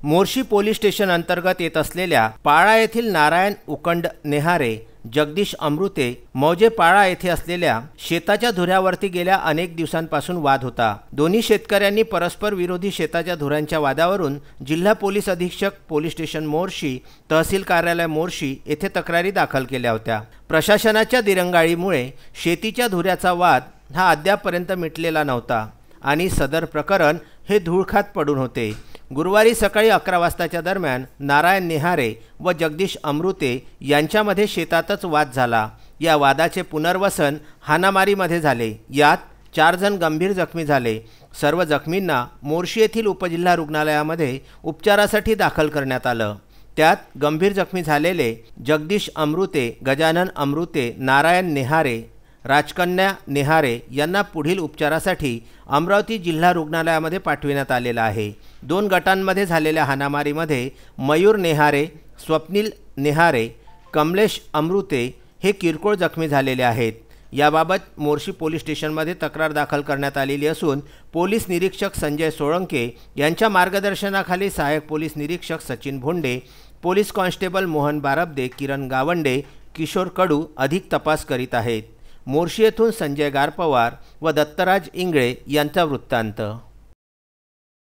Morshi police station अंतर्गत येत असलेल्या पाळा येथील नारायण उकंड नेहारे, जगदीश अमृते मौजे पाळा येथे असलेल्या शेताच्या धुऱ्यावरती गेल्या अनेक दिवसांपासून वाद होता। दोन्ही शेतकऱ्यांनी परस्पर विरोधी शेताच्या धुऱ्यांच्या वादावरून जिल्हा पोलीस अधीक्षक पोलीस स्टेशन मोर्शी, तहसील कार्यालय मोर्शी येथे तक्रारी दाखल केल्या होत्या। प्रशासनाच्या दिरंगाईमुळे शेतीच्या धुऱ्याचा वाद हा अद्यापपर्यंत मिटलेला नव्हता आणि सदर प्रकरण हे धूळखात पडून होते। गुरुवारी सकाळी 11 वाजताच्या दरम्यान नारायण नेहारे व जगदीश अमृते यांच्यामध्ये शेतातच वाद झाला। या वादाचे पुनर्वसन हाणामारीमध्ये झाले। यात 4 जण गंभीर जखमी झाले। सर्व जखमींना मोर्शी येथील उपजिल्हा रुग्णालयामध्ये उपचारासाठी दाखल करण्यात आलं। त्यात गंभीर जखमी झालेले जगदीश अमृते, गजानन अमृते, नारायण नेहारे, राजकन्या नेहारे यांना पुढील उपचारासाठी अमरावती जिल्हा रुग्णालयामध्ये पाठविण्यात आलेला आहे। 2 गटांमध्ये झालेल्या हाणामारीमध्ये मयूर नेहारे, स्वप्नील नेहारे, कमलेश अमृते हे किरकोळ जखमी झालेले आहेत। याबाबत मोर्शी पोलीस स्टेशनमध्ये तक्रार दाखल करण्यात आलेली असून पोलीस निरीक्षक संजय सोळंके यांच्या मार्गदर्शनाखाली सहाय्यक पोलीस निरीक्षक सचिन भोंडे, पोलीस कॉन्स्टेबल मोहन बारबदे, किरण गावंडे, किशोर कडू अधिक तपास करीत आहेत। मोर्शी येथून संजय गारपवार व दत्तराज इंगळे यांचा वृत्तांत।